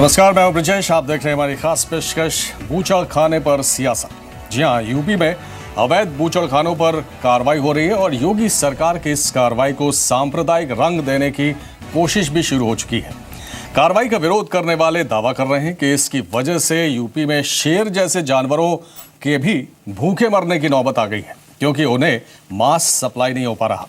नमस्कार, मैं हूं ब्रजेश। आप देख रहे हैं हमारी खास पेशकश बूचड़ खाने पर सियासत। जी हां, यूपी में अवैध बूचड़ खानों पर कार्रवाई हो रही है और योगी सरकार की इस कार्रवाई को सांप्रदायिक रंग देने की कोशिश भी शुरू हो चुकी है। कार्रवाई का विरोध करने वाले दावा कर रहे हैं कि इसकी वजह से यूपी में शेर जैसे जानवरों के भी भूखे मरने की नौबत आ गई है, क्योंकि उन्हें मांस सप्लाई नहीं हो पा रहा।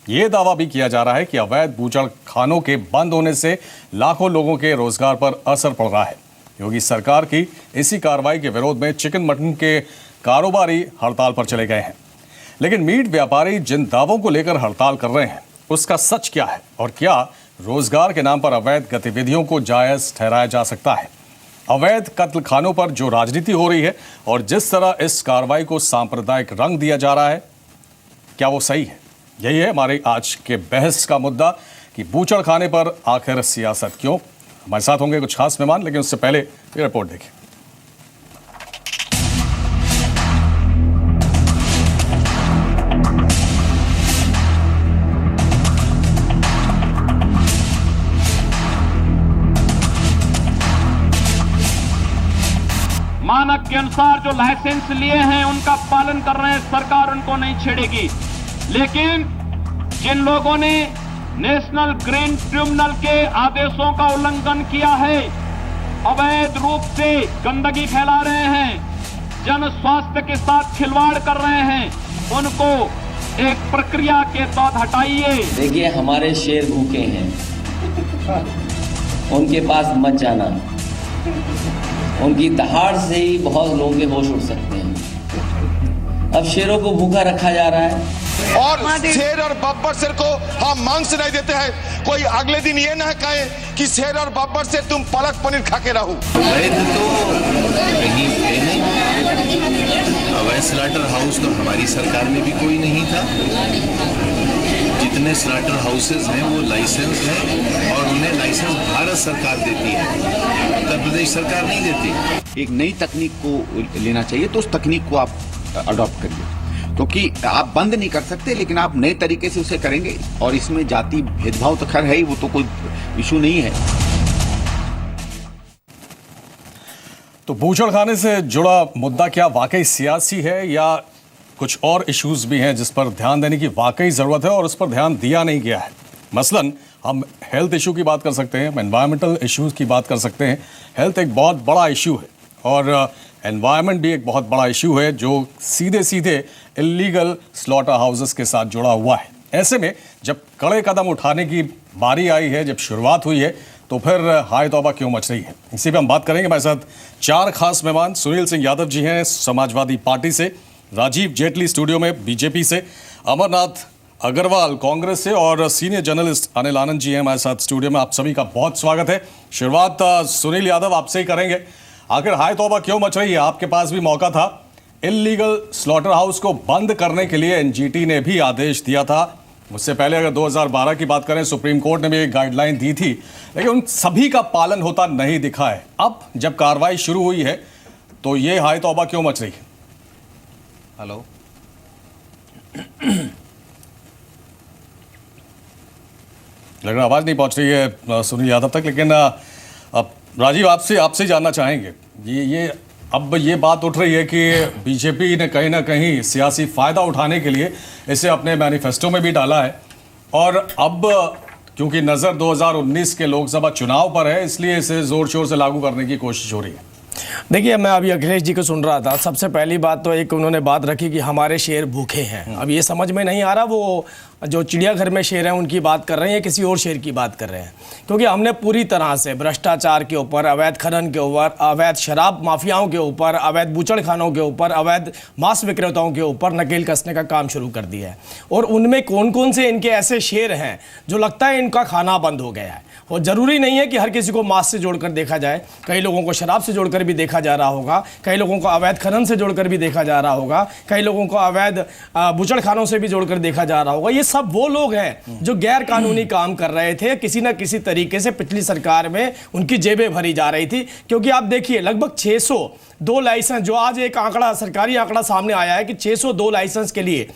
ये दावा भी किया जा रहा है कि अवैध बूचड़ खानों के बंद होने से लाखों लोगों के रोजगार पर असर पड़ रहा है। योगी सरकार की इसी कार्रवाई के विरोध में चिकन मटन के कारोबारी हड़ताल पर चले गए हैं। लेकिन मीट व्यापारी जिन दावों को लेकर हड़ताल कर रहे हैं, उसका सच क्या है और क्या रोजगार के नाम पर अवैध गतिविधियों को जायज ठहराया जा सकता है? अवैध कत्ल खानों पर जो राजनीति हो रही है और जिस तरह इस कार्रवाई को सांप्रदायिक रंग दिया जा रहा है, क्या वो सही है? यही है हमारे आज के बहस का मुद्दा कि बूचड़ खाने पर आखिर सियासत क्यों। हमारे साथ होंगे कुछ खास मेहमान, लेकिन उससे पहले ये रिपोर्ट देखिए। मानक के अनुसार जो लाइसेंस लिए हैं उनका पालन कर रहे हैं, सरकार उनको नहीं छेड़ेगी। लेकिन जिन लोगों ने नेशनल ग्रीन ट्रिब्यूनल के आदेशों का उल्लंघन किया है, अवैध रूप से गंदगी फैला रहे हैं, जन स्वास्थ्य के साथ खिलवाड़ कर रहे हैं, उनको एक प्रक्रिया के तहत हटाइए। देखिए, हमारे शेर भूखे हैं, उनके पास मत जाना। उनकी दहाड़ से ही बहुत लोगों के होश उड़ सकते हैं। अब शेरों को भूखा रखा जा रहा है और शेर और बब्बर शेर को हम मांस नहीं देते हैं। कोई अगले दिन ये ना कहे कि शेर और बब्बर से तुम पालक पनीर खा के रहो। अवैध तो कहीं पे नहीं, अवैध स्लाटर हाउस तो हमारी सरकार में भी कोई नहीं था। जितने स्लाटर हाउसेज हैं वो लाइसेंस हैं और उन्हें लाइसेंस भारत सरकार देती है, उत्तर प्रदेश सरकार नहीं देती। एक नई तकनीक को लेना चाहिए, तो उस तकनीक को आप अडॉप्ट करिए, क्योंकि आप बंद नहीं कर सकते, लेकिन आप नए तरीके से उसे करेंगे। और इसमें जाति भेदभाव तो खैर है ही, वो तो कोई इशू नहीं है। तो बूचड़ खाने से जुड़ा मुद्दा क्या वाकई सियासी है या कुछ और इश्यूज भी हैं जिस पर ध्यान देने की वाकई ज़रूरत है और उस पर ध्यान दिया नहीं गया है? मसलन हम हेल्थ इशू की बात कर सकते हैं, हम एनवायरमेंटल इश्यूज की बात कर सकते हैं। हेल्थ एक बहुत बड़ा इशू है और एनवायरनमेंट भी एक बहुत बड़ा इशू है जो सीधे सीधे इलीगल स्लॉटर हाउसेस के साथ जुड़ा हुआ है। ऐसे में जब कड़े कदम उठाने की बारी आई है, जब शुरुआत हुई है, तो फिर हाय तौबा क्यों मच रही है? इसी पे हम बात करेंगे। हमारे साथ चार खास मेहमान। सुनील सिंह यादव जी हैं समाजवादी पार्टी से, राजीव जेटली स्टूडियो में बीजेपी से, अमरनाथ अग्रवाल कांग्रेस से और सीनियर जर्नलिस्ट अनिल आनंद जी हैं हमारे साथ स्टूडियो में। आप सभी का बहुत स्वागत है। शुरुआत सुनील यादव आपसे ही करेंगे। आखिर हाय तौबा क्यों मच रही है? आपके पास भी मौका था, इल्लीगल स्लॉटर हाउस को बंद करने के लिए एनजीटी ने भी आदेश दिया था। उससे पहले अगर 2012 की बात करें, सुप्रीम कोर्ट ने भी एक गाइडलाइन दी थी, लेकिन उन सभी का पालन होता नहीं दिखा है। अब जब कार्रवाई शुरू हुई है तो ये हाय तौबा क्यों मच रही है? हेलो, लेकिन आवाज नहीं पहुंच रही है सुनील यादव तक। लेकिन अब राजीव आपसे जानना चाहेंगे, अब ये बात उठ रही है कि बीजेपी ने कहीं ना कहीं सियासी फायदा उठाने के लिए इसे अपने मैनिफेस्टो में भी डाला है और अब क्योंकि नजर 2019 के लोकसभा चुनाव पर है, इसलिए इसे जोर शोर से लागू करने की कोशिश हो रही है। देखिए, मैं अभी अखिलेश जी को सुन रहा था। सबसे पहली बात तो एक उन्होंने बात रखी कि हमारे शेर भूखे हैं। अब ये समझ में नहीं आ रहा वो जो चिड़ियाघर में शेर हैं उनकी बात कर रहे हैं या किसी और शेर की बात कर रहे हैं, क्योंकि हमने पूरी तरह से भ्रष्टाचार के ऊपर, अवैध खनन के ऊपर, अवैध शराब माफियाओं के ऊपर, अवैध बूचड़ खानों के ऊपर, अवैध मांस विक्रेताओं के ऊपर नकेल कसने का काम शुरू कर दिया है। और उनमें कौन कौन से इनके ऐसे शेर हैं जो लगता है इनका खाना बंद हो गया है। और ज़रूरी नहीं है कि हर किसी को मांस से जोड़कर देखा जाए, कई लोगों को शराब से जोड़कर भी देखा जा रहा होगा, कई लोगों को अवैध खनन से जोड़कर भी देखा जा रहा होगा, कई लोगों को अवैध बूचड़ खानों से भी जोड़कर देखा जा रहा होगा। ये सब वो लोग हैं जो गैर कानूनी काम कर रहे थे, किसी ना किसी तरीके से पिछली सरकार में उनकी जेबें भरी जा रही थी। क्योंकि आप देखिए, लगभग 600 2 लाइसेंस, जो आज एक आंकड़ा, सरकारी आंकड़ा सामने आया है कि 602 लाइसेंस के लिए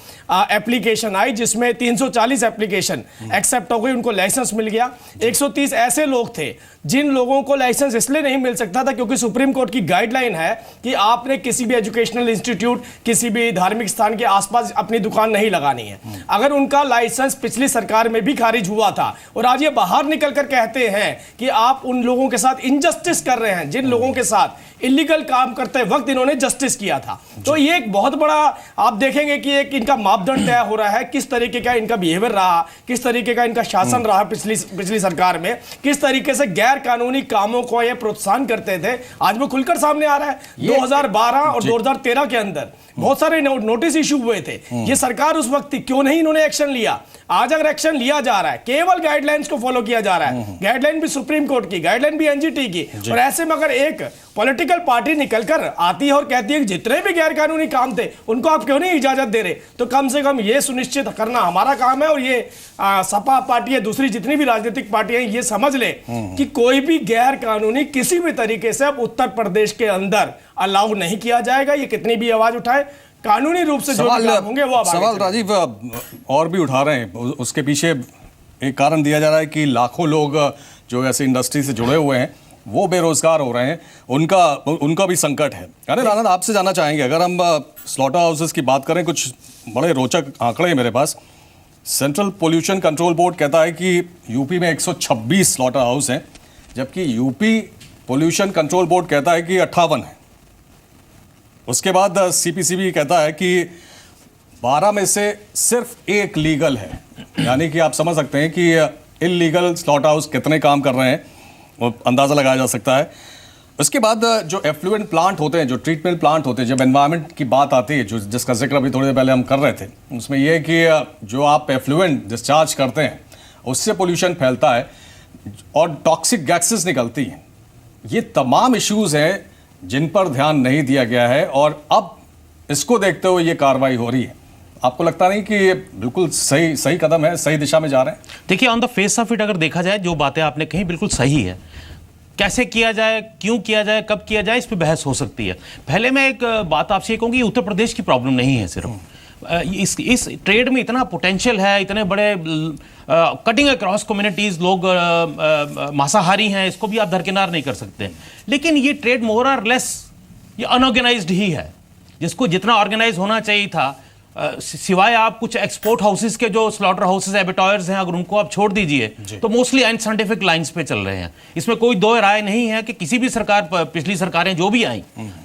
एप्लीकेशन आई, जिसमें 340 एप्लीकेशन एक्सेप्ट हो गई, उनको लाइसेंस मिल गया। 130 ऐसे लोग थे जिन लोगों को लाइसेंस इसलिए नहीं मिल सकता था क्योंकि सुप्रीम कोर्ट की गाइडलाइन है कि आपने किसी भी एजुकेशनल इंस्टीट्यूट, किसी भी धार्मिक स्थान के आसपास अपनी दुकान नहीं लगानी है। अगर उनका लाइसेंस पिछली सरकार में भी खारिज हुआ था और आज ये बाहर निकलकर कहते हैं कि आप उन लोगों के साथ इनजस्टिस कर रहे हैं जिन लोगों के साथ इलीगल काम करते वक्त इन्होंने जस्टिस किया था, तो ये एक बहुत बड़ा आप देखेंगे कि एक इनका मापदंड तय हो रहा है, किस तरीके का इनका बिहेवियर रहा, किस तरीके का इनका शासन रहा पिछली सरकार में, किस तरीके से गैर कानूनी कामों को ये प्रोत्साहन करते थे, आज वो खुलकर सामने आ रहा है। 2012 और 2013 के अंदर बहुत सारे नोटिस इशू हुए थे। ये सरकार उस वक्त थी, क्यों नहीं इन्होंने एक्शन लिया? आज अगर एक्शन लिया जा रहा है, केवल गाइडलाइंस को फॉलो किया जा रहा है, गाइडलाइन भी सुप्रीम कोर्ट की, गाइडलाइन भी एनजीटी की, और ऐसे में अगर एक पॉलिटिकल पार्टी निकलकर आती है और कहती है कि जितने भी गैर कानूनी काम थे उनको आप क्यों नहीं इजाजत दे रहे, तो कम से कम ये सुनिश्चित करना हमारा काम है, और ये सपा पार्टी है, दूसरी जितनी भी राजनीतिक पार्टियां ये समझ ले कि कोई भी गैर कानूनी किसी भी तरीके से अब उत्तर प्रदेश के अंदर अलाउ नहीं किया जाएगा। ये कितनी भी आवाज उठाए, कानूनी रूप से जो भी काम होंगे वो सवाल राजीव और भी उठा रहे हैं। उसके पीछे एक कारण दिया जा रहा है कि लाखों लोग जो ऐसे इंडस्ट्री से जुड़े हुए हैं वो बेरोजगार हो रहे हैं, उनका भी संकट है। अनिल आनंद, आपसे जानना चाहेंगे, अगर हम स्लॉटर हाउसेस की बात करें, कुछ बड़े रोचक आंकड़े हैं मेरे पास। सेंट्रल पोल्यूशन कंट्रोल बोर्ड कहता है कि यूपी में 126 स्लॉटर हाउस हैं, जबकि यूपी पोल्यूशन कंट्रोल बोर्ड कहता है कि 58 है। उसके बाद सीपीसीबी कहता है कि 12 में से सिर्फ 1 लीगल है, यानी कि आप समझ सकते हैं कि इलीगल स्लॉटर हाउस कितने काम कर रहे हैं, वो अंदाज़ा लगाया जा सकता है। उसके बाद जो एफ्लुएंट प्लांट होते हैं, जो ट्रीटमेंट प्लांट होते हैं, जब एनवायरनमेंट की बात आती है, जो जिसका जिक्र अभी थोड़ी देर पहले हम कर रहे थे, उसमें यह है कि जो आप एफ्लुएंट डिस्चार्ज करते हैं उससे पोल्यूशन फैलता है और टॉक्सिक गैसेस निकलती हैं। ये तमाम इश्यूज़ हैं जिन पर ध्यान नहीं दिया गया है, और अब इसको देखते हुए ये कार्रवाई हो रही है। आपको लगता नहीं कि ये बिल्कुल सही कदम है, सही दिशा में जा रहे हैं? देखिए, on the face of it अगर देखा जाए, जो बातें आपने कही बिल्कुल सही है। कैसे किया जाए, क्यों किया जाए, कब किया जाए, इस पर बहस हो सकती है। पहले मैं एक बात आपसे कहूँगी, उत्तर प्रदेश की प्रॉब्लम नहीं है सिर्फ। इस ट्रेड में इतना पोटेंशियल है, इतने बड़े कटिंग अक्रॉस कम्युनिटीज लोग मांसाहारी हैं, इसको भी आप दरकिनार नहीं कर सकते। लेकिन ये ट्रेड मोर और लेस ये अनऑर्गेनाइज्ड ही है, जिसको जितना ऑर्गेनाइज होना चाहिए था, सिवाय आप कुछ एक्सपोर्ट हाउसेस के जो स्लॉटर हाउसेस एबिटॉयर्स हैं, अगर उनको आप छोड़ दीजिए तो मोस्टली अनसाइंटिफिक लाइंस पे चल रहे हैं। इसमें कोई दो राय नहीं है कि किसी भी सरकार, पिछली सरकारें जो भी आई,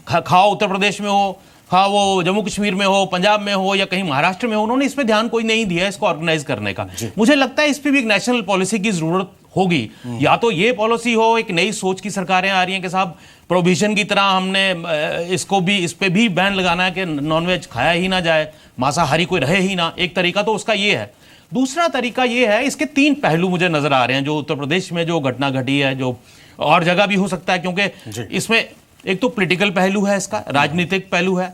खाओ उत्तर प्रदेश में हो, हाँ वो जम्मू कश्मीर में हो, पंजाब में हो या कहीं महाराष्ट्र में हो, उन्होंने इस पे ध्यान कोई नहीं दिया इसको ऑर्गेनाइज करने का। मुझे लगता है इस पे भी एक नेशनल पॉलिसी की जरूरत होगी। या तो ये पॉलिसी हो, एक नई सोच की सरकारें आ रही हैं कि साहब प्रोविजन की तरह हमने इसको भी, इस पे भी बैन लगाना है कि नॉनवेज खाया ही ना जाए, मांसाहारी कोई रहे ही ना। एक तरीका तो उसका ये है। दूसरा तरीका ये है, इसके 3 पहलू मुझे नजर आ रहे हैं जो उत्तर प्रदेश में जो घटना घटी है, जो और जगह भी हो सकता है, क्योंकि इसमें एक तो पॉलिटिकल पहलू है, इसका राजनीतिक पहलू है,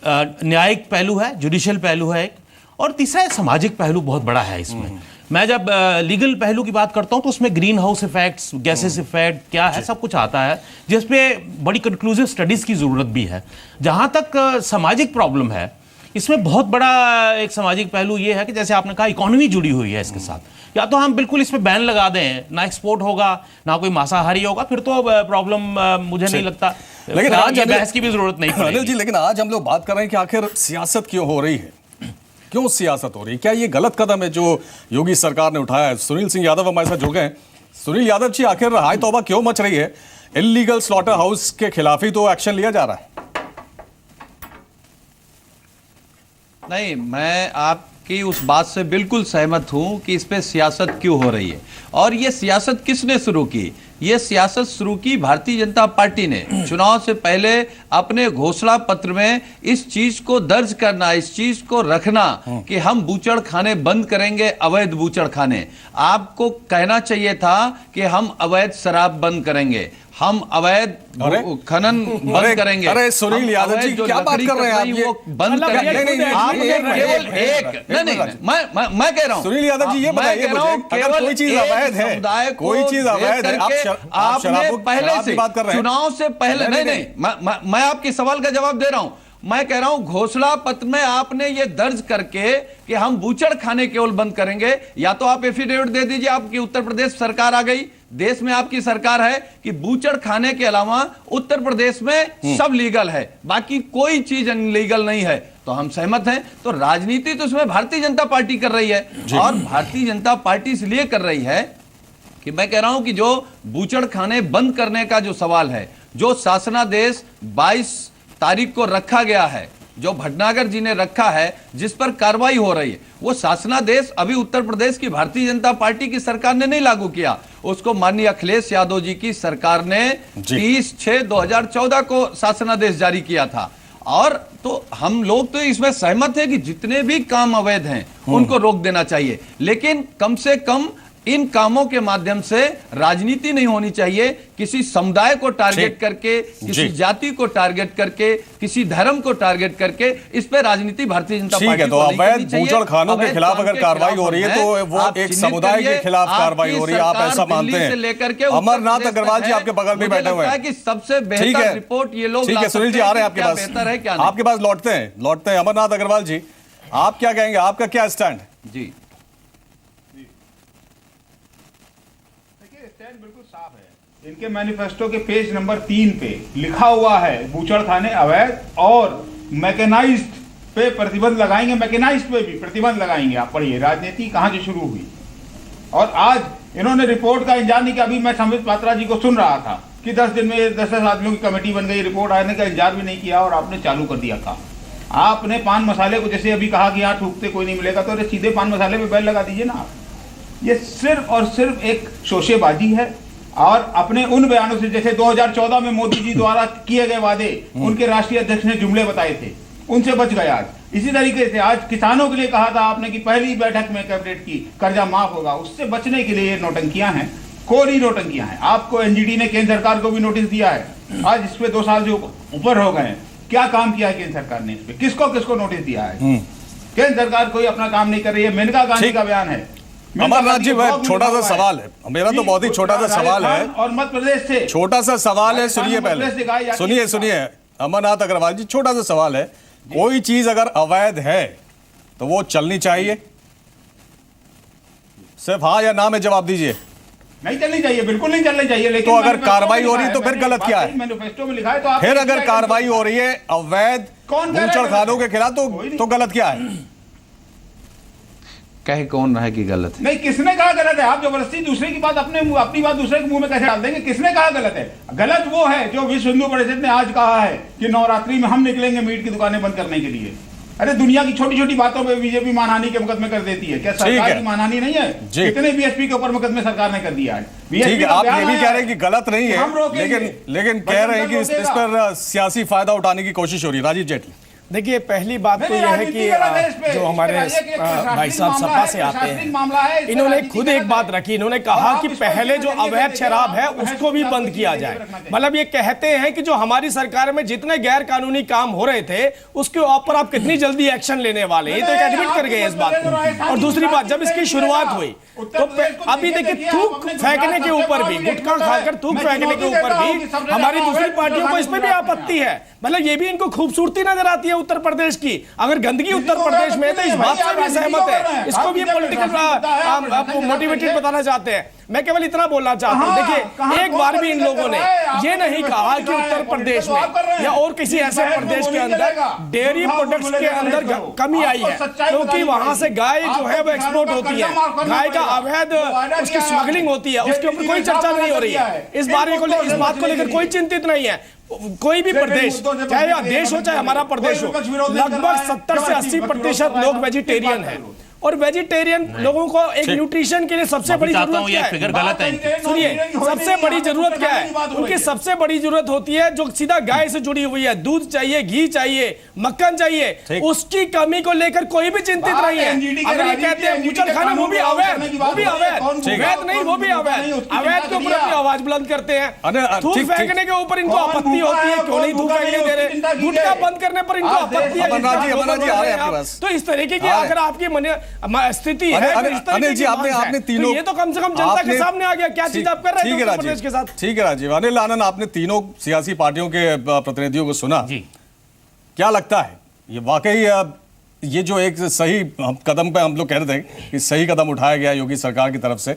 न्यायिक पहलू है, जुडिशियल पहलू है एक, और तीसरा सामाजिक पहलू बहुत बड़ा है इसमें। मैं जब लीगल पहलू की बात करता हूं तो उसमें green house effects, gases effect क्या है, सब कुछ आता है, जिसपे बड़ी कंक्लूसिव स्टडीज की जरूरत भी है। जहां तक सामाजिक प्रॉब्लम है, इसमें बहुत बड़ा एक सामाजिक पहलू ये है कि जैसे आपने कहा इकोनॉमी जुड़ी हुई है इसके साथ। या तो हम बिल्कुल इस पे बैन लगा दें, ना एक्सपोर्ट होगा, ना कोई मांसाहारी होगा, फिर तो प्रॉब्लम मुझे नहीं लगता, लेकिन आज बहस की भी जरूरत नहीं अनिल जी। लेकिन आज हम लोग बात कर रहे हैं कि आखिर सियासत क्यों हो रही है, क्यों सियासत हो रही है? क्या ये गलत कदम है जो योगी सरकार ने उठाया है? सुनील सिंह यादव हमारे साथ जुड़ गए हैं। सुनील यादव जी, आखिर हाय तौबा क्यों मच रही है? इल्लीगल स्लॉटर हाउस के खिलाफ ही तो एक्शन लिया जा रहा है। नहीं, मैं आपकी उस बात से बिल्कुल सहमत हूं कि इस पे सियासत क्यों हो रही है। और ये सियासत किसने शुरू की? ये सियासत शुरू की भारतीय जनता पार्टी ने चुनाव से पहले अपने घोषणा पत्र में इस चीज को दर्ज करना, इस चीज को रखना कि हम बूचड़ खाने बंद करेंगे, अवैध बूचड़ खाने। आपको कहना चाहिए था कि हम अवैध शराब बंद करेंगे, हम अवैध खनन बंद करेंगे। अरे सुनील यादव जी, क्या बात कर रहे हैं आप? वो बंद करेंगे। आपने केवल एक नहीं, मैं कह रहा हूं सुनील यादव जी, ये बताइए मुझे, अगर कोई चीज अवैध है, कोई चीज अवैध है, आपने पहले से बात कर रहे हैं, चुनाव से पहले नहीं, मैं आपके सवाल का जवाब दे रहा हूं। मैं कह रहा हूं घोषणा पत्र में आपने ये दर्ज करके कि हम बूचड़ खाने केवल बंद करेंगे, या तो आप एफिडेविट दे दीजिए आपकी उत्तर प्रदेश सरकार आ गई, देश में आपकी सरकार है कि बूचड़ खाने के अलावा उत्तर प्रदेश में सब लीगल है, बाकी कोई चीज अनलीगल नहीं है, तो हम सहमत हैं। तो राजनीति तो इसमें भारतीय जनता पार्टी कर रही है, और भारतीय जनता पार्टी इसलिए कर रही है कि मैं कह रहा हूं कि जो बूचड़ खाने बंद करने का जो सवाल है, जो शासनादेश 22 तारीख को रखा गया है, जो भटनागर जी ने रखा है, जिस पर कार्रवाई हो रही है, वो शासनादेश अभी उत्तर प्रदेश की भारतीय जनता पार्टी की सरकार ने नहीं लागू किया, उसको माननीय अखिलेश यादव जी की सरकार ने 30/6/2014 को शासनादेश जारी किया था। और तो हम लोग तो इसमें सहमत है कि जितने भी काम अवैध हैं उनको रोक देना चाहिए, लेकिन कम से कम इन कामों के माध्यम से राजनीति नहीं होनी चाहिए, किसी समुदाय को टारगेट करके, किसी जाति को टारगेट करके, किसी धर्म को टारगेट करके, इस पे राजनीति भारतीय जनता पार्टी है। तो अवैध बूचड़ खानों के खिलाफ अगर कार्रवाई हो रही है तो वो एक समुदाय के खिलाफ कार्रवाई हो रही है, आप ऐसा मानते हैं? लेकर के अमरनाथ अग्रवाल जी आपके बगल में बैठे हुए हैं कि सबसे बेहतर रिपोर्ट ये लोग, ठीक है सुनील जी, आ रहे हैं आपके पास, बेहतर है क्या, आपके पास लौटते हैं। अमरनाथ अग्रवाल जी, आप क्या कहेंगे, आपका क्या स्टैंड? जी बिल्कुल साफ है। इनके मैनिफेस्टो के पेज नंबर 3 पे लिखा हुआ है बूचड़ खाने अवैध और मैकेनाइज्ड पे प्रतिबंध लगाएंगे, मैकेनाइज्ड पे भी प्रतिबंध लगाएंगे। आप पढ़िए राजनीति कहां से शुरू हुई। और आज इन्होंने रिपोर्ट का इंतजार नहीं किया। अभी मैं संबित पात्रा जी को सुन रहा था कि 10 दिन में 10 आदमियों की कमेटी बन गई, रिपोर्ट आने का इंतजार भी नहीं किया और आपने चालू कर दिया था। आपने पान मसाले को जैसे अभी कहा कि यहाँ थूकते कोई नहीं मिलेगा, तो सीधे पान मसाले पे बैन लगा दीजिए ना आप। ये सिर्फ और सिर्फ एक शोशेबाजी है। और अपने उन बयानों से, जैसे 2014 में मोदी जी द्वारा किए गए वादे उनके राष्ट्रीय अध्यक्ष ने जुमले बताए थे, उनसे बच गए। आज इसी तरीके से आज किसानों के लिए कहा था आपने कि पहली बैठक में कैबिनेट की कर्जा माफ होगा, उससे बचने के लिए ये नौटंकियां हैं, कोरी नौटंकियां हैं। आपको एनजीटी ने केंद्र सरकार को भी नोटिस दिया है, आज इस पे 2 साल से ऊपर हो गए। क्या काम किया है केंद्र सरकार ने इस पे, किसको किसको नोटिस दिया है? केंद्र सरकार कोई अपना काम नहीं कर रही है। मेनका गांधी का बयान है। अमरनाथ जी, छोटा सा सवाल है मेरा, तो बहुत ही छोटा सा सवाल है और मध्य प्रदेश से छोटा सा सवाल है। सुनिए पहले, सुनिए अमरनाथ अग्रवाल जी, छोटा सा सवाल है। कोई चीज अगर अवैध है तो वो चलनी चाहिए? सिर्फ हाँ या ना में जवाब दीजिए। नहीं चलनी चाहिए, बिल्कुल नहीं चलनी चाहिए। लेकिन तो अगर कार्रवाई हो रही है तो फिर गलत क्या है? मैनिफेस्टो में लिखा है तो फिर अगर कार्रवाई हो रही है अवैध बूचड़ खानों के खिलाफ तो गलत क्या है? कहे कौन रहा है कि गलत है? नहीं, किसने कहा गलत है? आप जबरदस्ती दूसरे की बात अपनी बात दूसरे के मुंह में कैसे डाल देंगे? किसने कहा गलत है? गलत वो है जो विश्व हिंदू परिषद ने आज कहा है कि नवरात्रि में हम निकलेंगे मीट की दुकानें बंद करने के लिए। अरे दुनिया की छोटी छोटी बातों पे बीजेपी मानहानि के मुकदमे कर देती है, क्या सरकार की मानहानि नहीं है? कितने बीएसपी के ऊपर मुकदमे सरकार ने कर दिया है। ठीक है, आप ये भी कह रहे हैं कि गलत नहीं है, लेकिन कह रहे हैं कि इस पर सियासी फायदा उठाने की कोशिश हो रही है। राजीव जेटली, देखिए पहली बात तो यह है कि जो हमारे भाई साहब सपा से आते हैं, इन्होंने खुद एक बात रखी, इन्होंने कहा कि पहले जो अवैध शराब है उसको भी बंद किया जाए। मतलब ये कहते हैं कि जो हमारी सरकार में जितने गैर कानूनी काम हो रहे थे उसके ऊपर आप कितनी जल्दी एक्शन लेने वाले हैं, तो एक एडमिट कर गए इस बात को। और दूसरी बात, जब इसकी शुरुआत हुई तो अभी देखिए थूक फेंकने के ऊपर भी, गुटखा खाकर थूक फेंकने के ऊपर भी हमारी दूसरी पार्टियों को इस पर भी आपत्ति है। मतलब ये भी इनको खूबसूरती नजर आती है उत्तर प्रदेश की। अगर गंदगी उत्तर प्रदेश में है तो इस बात से भी सहमत है, इसको भी पॉलिटिकल मोटिवेटेड बताना चाहते हैं। मैं केवल इतना बोलना चाहता हूं, देखिए एक बार भी इन लोगों ने ये नहीं कहा कि उत्तर प्रदेश में या और किसी ऐसे प्रदेश के अंदर डेयरी प्रोडक्ट्स के अंदर कमी आई है, क्योंकि वहां से गाय जो है वो एक्सपोर्ट होती है, गाय का अवैध उसकी स्मगलिंग होती है, उसके ऊपर कोई चर्चा नहीं हो रही है। इस बात को लेकर कोई चिंतित नहीं है। कोई भी प्रदेश, चाहे देश हो चाहे हमारा प्रदेश हो, लगभग 70 से 80% लोग वेजिटेरियन हैं। और वेजिटेरियन लोगों को एक न्यूट्रिशन के लिए सबसे बड़ी जरूरत क्या है? फिगर गलत है। सुनिए, सबसे बड़ी जरूरत क्या है उनकी? सबसे बड़ी जरूरत होती है जो सीधा गाय से जुड़ी हुई है, दूध चाहिए, घी चाहिए, मक्खन चाहिए, उसकी कमी को लेकर कोई भी चिंतित नहीं है। अगर ये कहते हैं बूचड़खाना वो भी अवैध, वैध नहीं, वो भी अवैध, अवैध के ऊपर अपनी आवाज बुलंद करते हैं। थूक फेंकने के ऊपर इनको आपत्ति होती है, क्यों नहीं थूक फेंकने दे रहे? गुटखा बंद करने पर इनको आपत्ति है। तो इस तरीके की अगर आपकी स्थिति है, अनिल जी आपने तीनों, ये तो कम से कम जनता के सामने आ गया क्या चीज आप कर रहे हैं उत्तर प्रदेश के साथ। ठीक है राजीव। अनिल आनंद, आपने तीनों सियासी पार्टियों के प्रतिनिधियों को सुना जी, क्या लगता है ये वाकई ये जो एक सही कदम पे हम लोग कह रहे थे कि सही कदम उठाया गया योगी सरकार की तरफ से,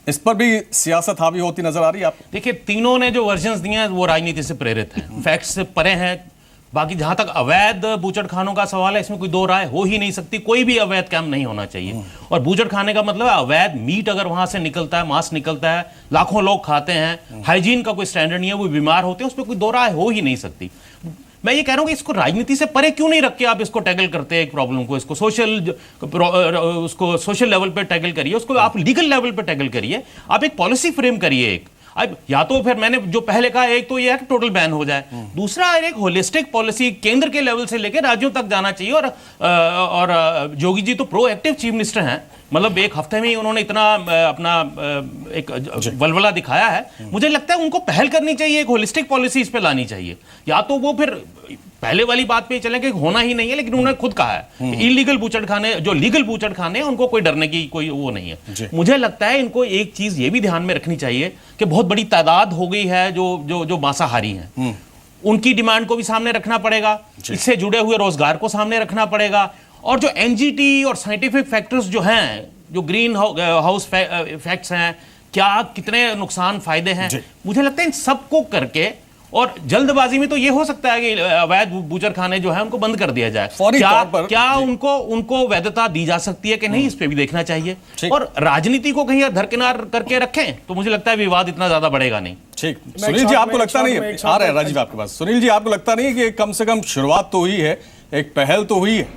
इस पर भी सियासत हावी होती नजर आ रही है आप? देखिए, तीनों ने जो वर्जन्स दिए हैं वो राजनीति से प्रेरित हैं, फैक्ट्स से परे हैं। बाकी जहां तक अवैध बूचड़खानों का सवाल है, इसमें कोई दो राय हो ही नहीं सकती। कोई भी अवैध काम नहीं होना चाहिए। और बूचड़खाने का मतलब है अवैध मीट अगर वहां से निकलता है, मांस निकलता है, लाखों लोग खाते हैं, हाइजीन का कोई स्टैंडर्ड नहीं है, वो बीमार होते हैं, उस पर कोई दो राय हो ही नहीं सकती। मैं ये कह रहा हूं कि इसको राजनीति से परे क्यों नहीं रख के आप इसको टैकल करते हैं एक प्रॉब्लम को, इसको सोशल लेवल पे टैकल करिए, उसको आप लीगल लेवल पे टैकल करिए, आप एक पॉलिसी फ्रेम करिए एक। अब या तो फिर मैंने जो पहले कहा, एक तो ये है कि टोटल बैन हो जाए, दूसरा एक होलिस्टिक पॉलिसी केंद्र के लेवल से लेकर राज्यों तक जाना चाहिए। और योगी जी तो प्रोएक्टिव चीफ मिनिस्टर हैं, मतलब एक हफ्ते में ही उन्होंने इतना अपना एक वलवला दिखाया है। मुझे लगता है उनको पहल करनी चाहिए, एक होलिस्टिक पॉलिसी इस पे लानी चाहिए। या तो वो फिर पहले वाली बात पे चले कि होना ही नहीं है, लेकिन उन्होंने खुद कहा है इलीगल बूचड़खाने, जो लीगल बूचड़खाने हैं उनको कोई डरने की कोई वो नहीं है। मुझे लगता है इनको एक चीज ये भी ध्यान में रखनी चाहिए कि बहुत बड़ी तादाद हो गई है जो मांसाहारी हैं, उनकी डिमांड को भी सामने रखना पड़ेगा, इससे जुड़े हुए रोजगार को सामने रखना पड़ेगा। और जो एनजीटी और साइंटिफिक फैक्टर्स जो हैं, जो ग्रीन हाउस इफेक्ट्स हैं, क्या कितने नुकसान फायदे हैं, मुझे लगता है इन सबको करके, और जल्दबाजी में तो ये हो सकता है कि अवैध बूचड़खाने जो है उनको बंद कर दिया जाए। क्या उनको वैधता दी जा सकती है कि नहीं, इस पे भी देखना चाहिए। और राजनीति को कहीं दरकिनार करके रखें तो मुझे लगता है विवाद इतना ज्यादा बढ़ेगा नहीं। ठीक, सुनील जी आपको लगता नहीं है, आ रहा है राजीव आपके पास, सुनील जी आपको लगता नहीं है कि कम से कम शुरुआत तो हुई है, एक पहल तो हुई है?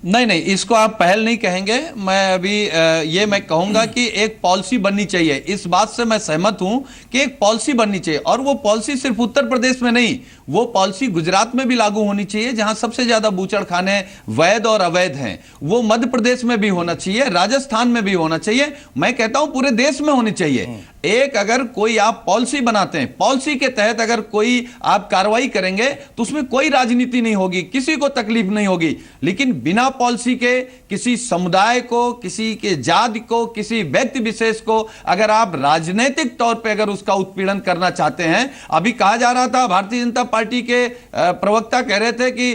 नहीं, इसको आप पहल नहीं कहेंगे। मैं अभी ये मैं कहूंगा कि एक पॉलिसी बननी चाहिए। इस बात से मैं सहमत हूं कि एक पॉलिसी बननी चाहिए, और वो पॉलिसी सिर्फ उत्तर प्रदेश में नहीं, वो पॉलिसी गुजरात में भी लागू होनी चाहिए, जहां सबसे ज्यादा बूचड़खाने वैध और अवैध हैं। वो मध्य प्रदेश में भी होना चाहिए, राजस्थान में भी होना चाहिए। मैं कहता हूं पूरे देश में होनी चाहिए। एक अगर कोई आप पॉलिसी बनाते हैं, पॉलिसी के तहत अगर कोई आप कार्रवाई करेंगे तो उसमें कोई राजनीति नहीं होगी, किसी को तकलीफ नहीं होगी। लेकिन बिना पॉलिसी के किसी समुदाय को, किसी के जाति को, किसी व्यक्ति विशेष को अगर आप राजनीतिक तौर पे अगर उसका उत्पीड़न करना चाहते हैं, अभी कहा जा रहा था, भारतीय जनता पार्टी के प्रवक्ता कह रहे थे कि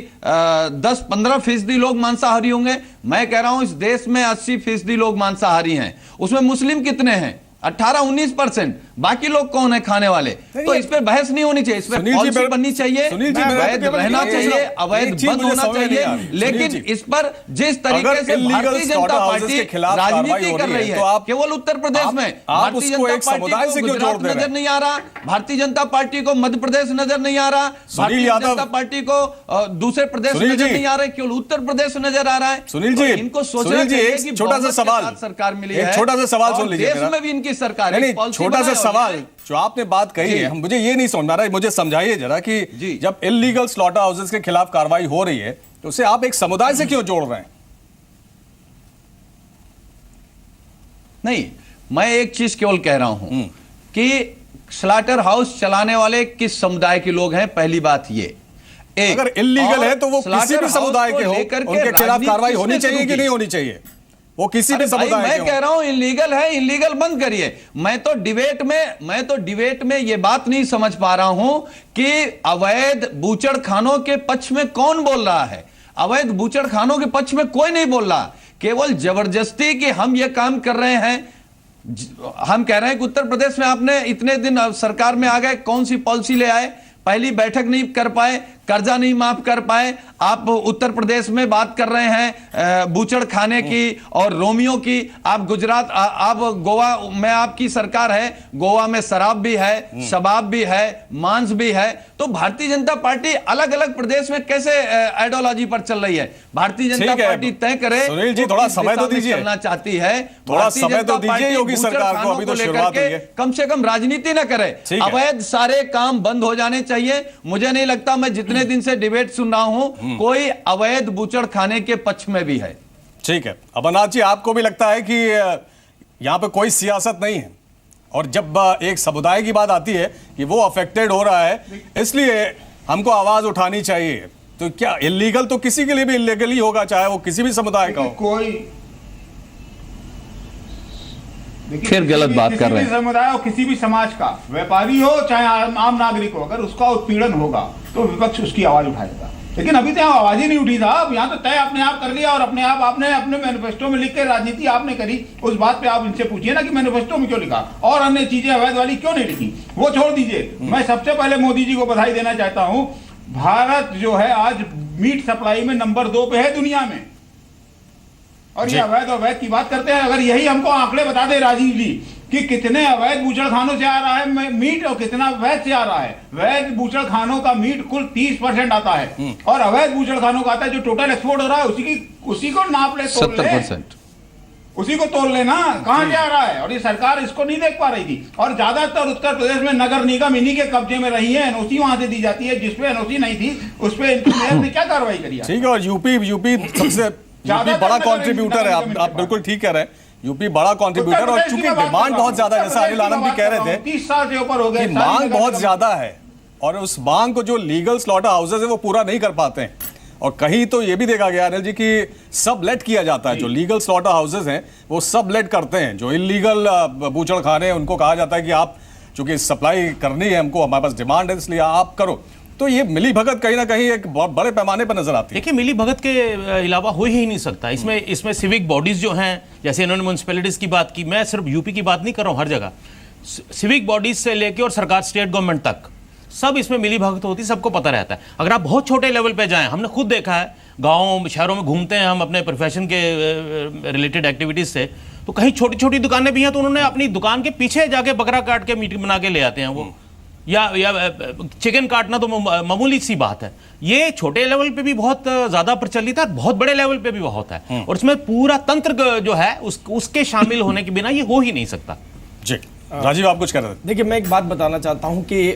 10-15% लोग मांसाहारी होंगे। मैं कह रहा हूं इस देश में 80% लोग मांसाहारी हैं। उसमें मुस्लिम कितने हैं? 18-19%। बाकी लोग कौन है खाने वाले? तो इस पर बहस नहीं होनी चाहिए, इस पर पॉलिसी बननी चाहिए, अवैध रहना चाहिए, अवैध बंद होना चाहिए। लेकिन इस पर जिस तरीके से भारतीय जनता पार्टी राजनीति कर रही है, केवल उत्तर प्रदेश में, भारतीय जनता पार्टी को गुजरात नजर नहीं आ रहा, भारतीय जनता पार्टी को मध्य प्रदेश नजर नहीं आ रहा, भारतीय जनता पार्टी को दूसरे प्रदेश नजर नहीं आ रहे, केवल उत्तर प्रदेश नजर आ रहा है। सुनील जी, इनको सोचना चाहिए कि छोटा सा सवाल, सरकार मिली है, छोटा सा सवाल सुन लीजिए, देश में भी इनकी सरकार है। छोटा सा सवाल जो आपने बात कही है, मुझे ये नहीं समझ आ रहा है, मुझे समझाइए जरा कि जब इल्लीगल स्लॉटर हाउसेस के खिलाफ कार्रवाई हो रही है तो उसे आप एक समुदाय से क्यों जोड़ रहे हैं? नहीं, मैं एक चीज केवल कह रहा हूं कि स्लॉटर हाउस चलाने वाले किस समुदाय के लोग हैं, पहली बात ये। अगर इल्लीगल है तो वो किसी भी समुदाय के हो, उनके खिलाफ कार्रवाई होनी चाहिए कि नहीं होनी चाहिए? वो किसी भी समुदाय मैं कह रहा हूं इल्लीगल है, इल्लीगल बंद करिए। मैं तो डिबेट में ये बात नहीं समझ पा रहा हूं कि अवैध बूचड़खानों के पक्ष में कौन बोल रहा है। अवैध बूचड़खानों के पक्ष में कोई नहीं बोल रहा, केवल जबरदस्ती कि हम ये काम कर रहे हैं। हम कह रहे हैं कि उत्तर प्रदेश में आपने इतने दिन सरकार में आ गए, कौन सी पॉलिसी ले आए, पहली बैठक नहीं कर पाए, कर्जा नहीं माफ कर पाए। आप उत्तर प्रदेश में बात कर रहे हैं बूचड़ खाने की और रोमियो की। आप गुजरात, आप गोवा में आपकी सरकार है, गोवा में शराब भी है, शबाब भी है, मांस भी है। तो भारतीय जनता पार्टी अलग अलग प्रदेश में कैसे आइडियोलॉजी पर चल रही है? भारतीय जनता पार्टी तय करे। सुनील जी, थोड़ा समय तो दीजिए, चलना चाहती है, थोड़ा समय तो दीजिए योगी सरकार को, अभी तो शुरुआत हुई है। कम से कम राजनीति ना करे, अवैध सारे काम बंद हो जाने चाहिए। मुझे नहीं लगता, मैं जितने दिन से डिबेट सुन रहा हूं, कोई अवैध बूचड़ खाने के पक्ष में भी है। ठीक है, अमरनाथ जी, आपको भी लगता है कि यहां पे कोई सियासत नहीं है, और जब एक समुदाय की बात आती है कि वो अफेक्टेड हो रहा है, इसलिए हमको आवाज उठानी चाहिए? तो क्या इलीगल तो किसी के लिए भी इलीगल ही होगा, चाहे वो किसी भी समुदाय का हो? कोई फिर गलत बात कर रहे हैं। समुदाय हो, किसी भी समाज का, व्यापारी हो चाहे आम नागरिक हो, अगर उसका उत्पीड़न होगा तो विपक्ष उसकी आवाज उठाएगा। लेकिन अभी तो यहाँ आवाज ही नहीं उठी साहब। यहाँ तो तय अपने आप कर लिया, और अपने आप आपने अपने मैनिफेस्टो में लिख के राजनीति आपने करी। उस बात पे आप इनसे पूछिए ना कि मैनिफेस्टो में क्यों लिखा, और अन्य चीजें अवैध वाली क्यों नहीं लिखी, वो छोड़ दीजिए। मैं सबसे पहले मोदी जी को बधाई देना चाहता हूँ। भारत जो है आज मीट सप्लाई में नंबर 2 पे है दुनिया में, और ये अवैध की बात करते हैं। अगर यही हमको आंकड़े बता दे राजीव जी कि कितने अवैध बूचड़खानों से आ रहा है मीट और कितना अवैध से आ रहा है। वैध बूचड़खानों का मीट कुल 30% आता है, और अवैध बूचड़खानों का आता है जो टोटल एक्सपोर्ट हो रहा है उसी को नाप ले, 70%, उसी को तोल लेना कहां से आ रहा है। और ये सरकार इसको नहीं देख पा रही थी, और ज्यादातर उत्तर प्रदेश में नगर निगम इन्हीं के कब्जे में रही है। एनओसी वहां से दी जाती है, जिसपे एनओसी नहीं थी उस पे मेयर ने क्या कार्रवाई करी? ठीक है, और यूपी सबसे बड़ा कॉन्ट्रीब्यूटर है। आप बिल्कुल ठीक कह रहे हैं, यूपी बड़ा कॉन्ट्रीब्यूटर, और चूंकि डिमांड बहुत ज्यादा है, जैसा अनिल आनंद भी कह रहे थे, 30 साल से ऊपर हो गए, मांग बहुत ज्यादा है, और उस मांग को जो लीगल स्लॉटर हाउसेज है वो पूरा नहीं कर पाते हैं। और कहीं तो ये भी देखा गया अनिल जी कि सब लेट किया जाता है। जो लीगल स्लॉटर हाउसेज हैं वो सब लेट करते हैं। जो इलीगल बूचड़ खाने हैं उनको कहा जाता है कि आप चूंकि सप्लाई करनी है, हमको हमारे पास डिमांड है, इसलिए आप करो। तो ये मिली भगत कहीं ना कहीं एक बहुत बड़े पैमाने पर नजर आती है। देखिए, मिली भगत के अलावा हो ही नहीं सकता। इसमें सिविक बॉडीज जो हैं, जैसे इन्होंने म्यूनसिपैलिटीज की बात की, मैं सिर्फ यूपी की बात नहीं कर रहा हूं, हर जगह सिविक बॉडीज से लेके और सरकार, स्टेट गवर्नमेंट तक, सब इसमें मिली भगत होती, सबको पता रहता है। अगर आप बहुत छोटे लेवल पे जाएं, हमने खुद देखा है, गाँव शहरों में घूमते हैं हम अपने प्रोफेशन के रिलेटेड एक्टिविटीज से, तो कहीं छोटी छोटी दुकानें भी हैं तो उन्होंने अपनी दुकान के पीछे जाके बकरा काट के मीट बना के ले आते हैं वो, या चिकन काटना तो मामूली सी बात है। ये छोटे लेवल पे भी बहुत ज्यादा प्रचलित है, बहुत बड़े लेवल पे भी बहुत है, और इसमें पूरा तंत्र जो है उसके शामिल होने के बिना ये हो ही नहीं सकता। जी राजीव, आप कुछ कह रहे थे? देखिए, मैं एक बात बताना चाहता हूं कि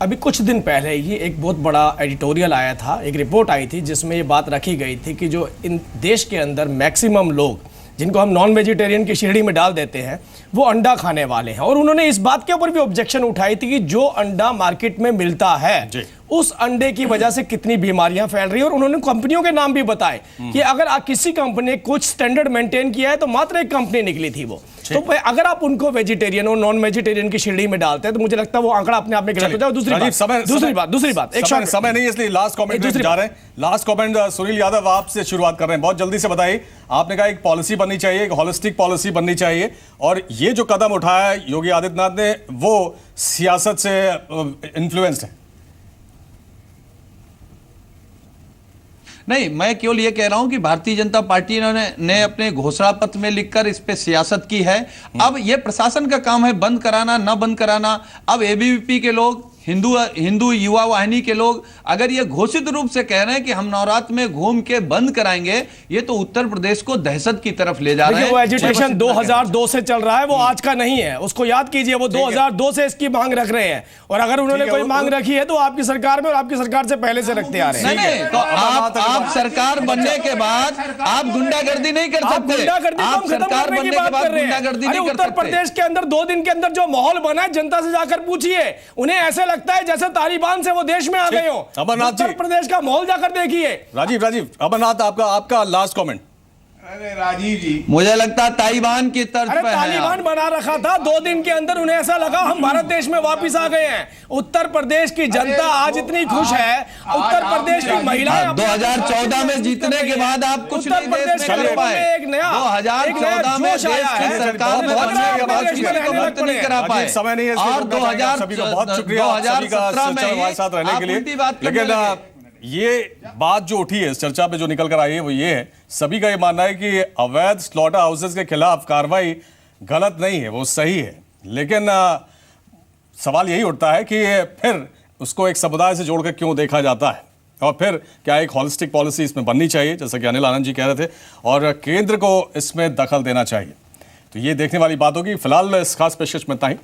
अभी कुछ दिन पहले ही एक बहुत बड़ा एडिटोरियल आया था, एक रिपोर्ट आई थी जिसमें ये बात रखी गई थी कि जो इन देश के अंदर मैक्सिमम लोग जिनको हम नॉन वेजिटेरियन की श्रेणी में डाल देते हैं वो अंडा खाने वाले हैं। और उन्होंने इस बात के ऊपर भी ऑब्जेक्शन उठाई थी कि जो अंडा मार्केट में मिलता है उस अंडे की वजह से कितनी बीमारियां फैल रही है। और उन्होंने कंपनियों के नाम भी बताए कि अगर किसी कंपनी ने कुछ स्टैंडर्ड मेंटेन किया है तो मात्र एक कंपनी निकली थी वो। तो अगर आप उनको वेजिटेरियन और नॉन वेजिटेरियन की श्रेणी में डालते हैं तो मुझे लगता है वो आंकड़ा अपने आप में गलत हो जाए। दूसरी बात एक समय नहीं, इसलिए लास्ट कमेंट जा रहे हैं। लास्ट कमेंट सुनील यादव, आपसे शुरुआत कर रहे हैं, बहुत जल्दी से बताइए। आपने कहा एक पॉलिसी बननी चाहिए, एक होलिस्टिक पॉलिसी बननी चाहिए, और ये जो कदम उठाया है योगी आदित्यनाथ ने वो सियासत से इन्फ्लुएंस्ड है? नहीं, मैं केवल ये कह रहा हूं कि भारतीय जनता पार्टी ने अपने घोषणा पत्र में लिखकर इस पे सियासत की है। अब ये प्रशासन का काम है बंद कराना, ना बंद कराना। अब एबीवीपी के लोग, हिंदू युवा वाहिनी के लोग अगर ये घोषित रूप से कह रहे हैं कि हम नवरात्र में घूम के बंद कराएंगे, ये तो उत्तर प्रदेश को दहशत की तरफ ले जा रहे हैं। वो एजुटेशन 2002 से चल रहा है, वो आज का नहीं है, उसको याद कीजिए। वो 2002 से इसकी मांग रख रहे हैं, और अगर उन्होंने कोई मांग रखी है तो आपकी सरकार में और आपकी सरकार से पहले से रखते आ रहे हैं। नहीं, तो आप सरकार बनने के बाद आप गुंडागर्दी नहीं कर सकते। आप सरकार बनने के बाद गुंडागर्दी नहीं कर सकते। उत्तर प्रदेश के अंदर 2 दिन के अंदर जो माहौल बना है, जनता से जाकर पूछिए, उन्हें ऐसे लगता है जैसे तालिबान से वो देश में आ गए हो। अमरनाथ जी, उत्तर प्रदेश का माहौल जाकर देखिए। राजीव, अमरनाथ, आपका लास्ट कमेंट। अरे राजीव जी, मुझे लगता है तालिबान की तर्ज अरे पे है आप। तालिबान बना रखा था, 2 दिन के अंदर उन्हें ऐसा लगा हम भारत देश में वापस आ गए हैं। उत्तर प्रदेश की जनता आज इतनी खुश है, उत्तर प्रदेश की महिलाएं 2014 में जीतने के बाद आप कुछ उत्तर नहीं देश प्रदेश में कर पाए। एक नया 2014 में जोश देश आया की है। सरकार में बहुत बनने के बाद बहुत किसी को मुक्त नहीं करा पाए। राजीव, समय नहीं है इसलिए और रुकना चाहेंगे। आप सभी का बहुत शुक्रिया, आप सभी का 2017 में हमारे साथ रहने आप के लिए। उल्टी बात करने लेकिन लगे। ये बात जो उठी है इस चर्चा पे जो निकल कर आई है वो ये है, सभी का ये मानना है कि अवैध स्लॉटर हाउसेस के खिलाफ कार्रवाई गलत नहीं है, वो सही है। लेकिन सवाल यही उठता है कि फिर उसको एक समुदाय से जोड़कर क्यों देखा जाता है, और फिर क्या एक हॉलिस्टिक पॉलिसी इसमें बननी चाहिए जैसा कि अनिल आनंद जी कह रहे थे, और केंद्र को इसमें दखल देना चाहिए। तो ये देखने वाली बात होगी। फिलहाल इस खास पेशकश में इतना ही।